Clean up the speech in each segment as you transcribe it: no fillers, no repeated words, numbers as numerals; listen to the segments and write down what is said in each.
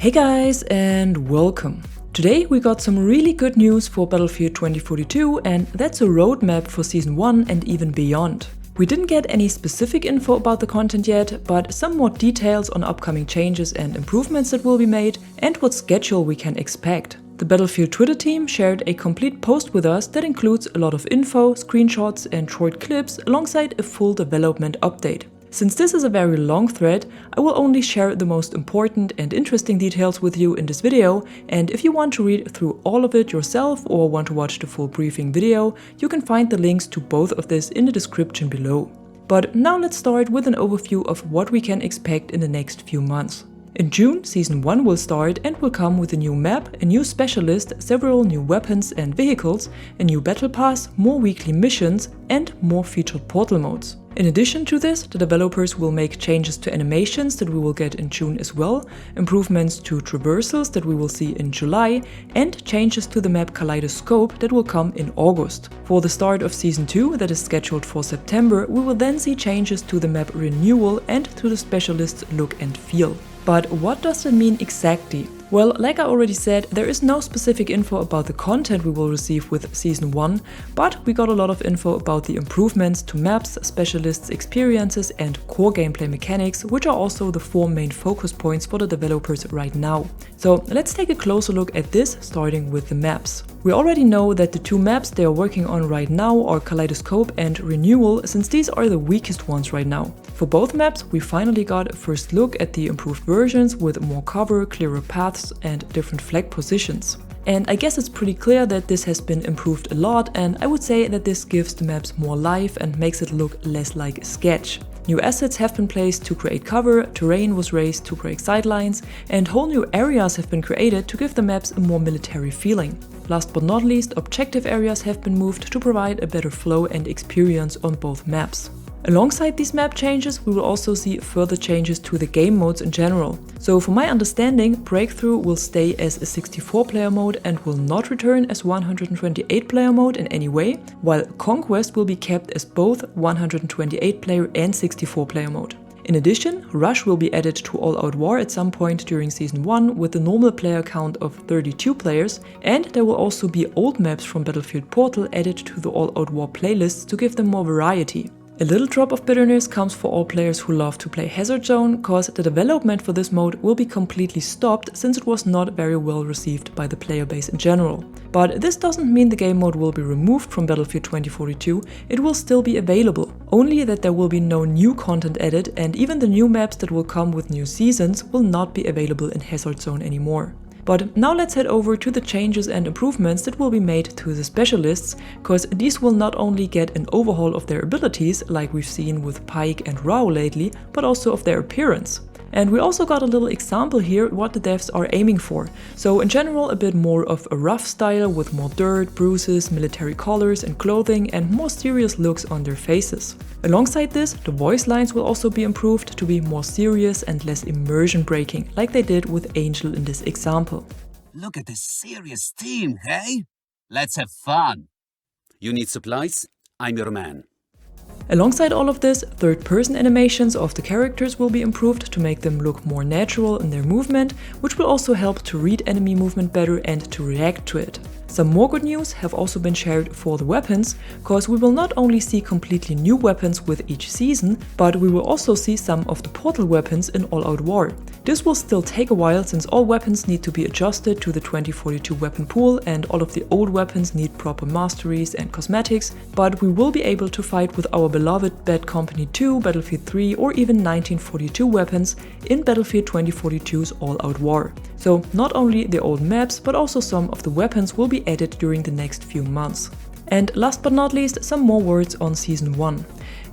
Hey guys, and welcome! Today we got some really good news for Battlefield 2042, and that's a roadmap for Season 1 and even beyond. We didn't get any specific info about the content yet, but some more details on upcoming changes and improvements that will be made, and what schedule we can expect. The Battlefield Twitter team shared a complete post with us that includes a lot of info, screenshots and short clips alongside a full development update. Since this is a very long thread, I will only share the most important and interesting details with you in this video, and if you want to read through all of it yourself or want to watch the full briefing video, you can find the links to both of this in the description below. But now let's start with an overview of what we can expect in the next few months. In June, Season 1 will start and will come with a new map, a new specialist, several new weapons and vehicles, a new battle pass, more weekly missions and more featured portal modes. In addition to this, the developers will make changes to animations that we will get in June as well, improvements to traversals that we will see in July, and changes to the map Kaleidoscope that will come in August. For the start of Season 2, that is scheduled for September, we will then see changes to the map Renewal and to the specialist's look and feel. But what does that mean exactly? Well, like I already said, there is no specific info about the content we will receive with Season 1, but we got a lot of info about the improvements to maps, specialists, experiences and core gameplay mechanics, which are also the four main focus points for the developers right now. So let's take a closer look at this, starting with the maps. We already know that the two maps they are working on right now are Kaleidoscope and Renewal, since these are the weakest ones right now. For both maps, we finally got a first look at the improved versions with more cover, clearer paths and different flag positions. And I guess it's pretty clear that this has been improved a lot, and I would say that this gives the maps more life and makes it look less like a sketch. New assets have been placed to create cover, terrain was raised to create sidelines, and whole new areas have been created to give the maps a more military feeling. Last but not least, objective areas have been moved to provide a better flow and experience on both maps. Alongside these map changes, we will also see further changes to the game modes in general. So from my understanding, Breakthrough will stay as a 64-player mode and will not return as 128-player mode in any way, while Conquest will be kept as both 128-player and 64-player mode. In addition, Rush will be added to All Out War at some point during Season 1 with a normal player count of 32 players, and there will also be old maps from Battlefield Portal added to the All Out War playlists to give them more variety. A little drop of bitterness comes for all players who love to play Hazard Zone, cause the development for this mode will be completely stopped since it was not very well received by the player base in general. But this doesn't mean the game mode will be removed from Battlefield 2042, it will still be available. Only that there will be no new content added, and even the new maps that will come with new seasons will not be available in Hazard Zone anymore. But now let's head over to the changes and improvements that will be made to the specialists, cause these will not only get an overhaul of their abilities like we've seen with Pyke and Rao lately, but also of their appearance. And we also got a little example here what the devs are aiming for. So in general a bit more of a rough style with more dirt, bruises, military collars and clothing and more serious looks on their faces. Alongside this, the voice lines will also be improved to be more serious and less immersion breaking, like they did with Angel in this example. Look at this serious team, hey? Let's have fun. You need supplies? I'm your man. Alongside all of this, third-person animations of the characters will be improved to make them look more natural in their movement, which will also help to read enemy movement better and to react to it. Some more good news have also been shared for the weapons, cause we will not only see completely new weapons with each season, but we will also see some of the Portal weapons in All Out War. This will still take a while since all weapons need to be adjusted to the 2042 weapon pool and all of the old weapons need proper masteries and cosmetics, but we will be able to fight with our beloved Bad Company 2, Battlefield 3 or even 1942 weapons in Battlefield 2042's All Out War. So not only the old maps, but also some of the weapons will be added during the next few months. And last but not least, some more words on Season 1.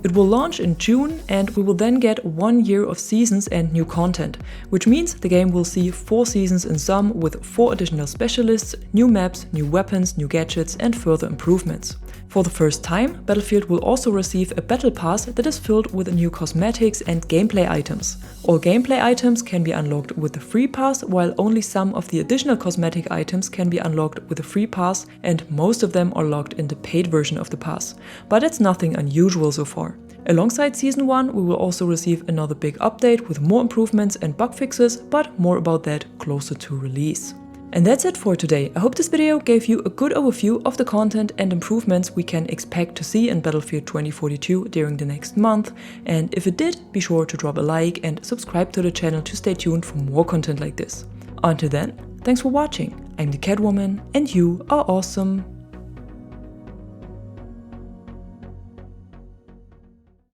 It will launch in June and we will then get 1 year of seasons and new content, which means the game will see 4 seasons in sum with 4 additional specialists, new maps, new weapons, new gadgets and further improvements. For the first time, Battlefield will also receive a Battle Pass that is filled with new cosmetics and gameplay items. All gameplay items can be unlocked with the free pass, while only some of the additional cosmetic items can be unlocked with the free pass, and most of them are locked in the paid version of the pass. But it's nothing unusual so far. Alongside Season 1, we will also receive another big update with more improvements and bug fixes, but more about that closer to release. And that's it for today. I hope this video gave you a good overview of the content and improvements we can expect to see in Battlefield 2042 during the next month. And if it did, be sure to drop a like and subscribe to the channel to stay tuned for more content like this. Until then, thanks for watching. I'm the Catwoman and you are awesome.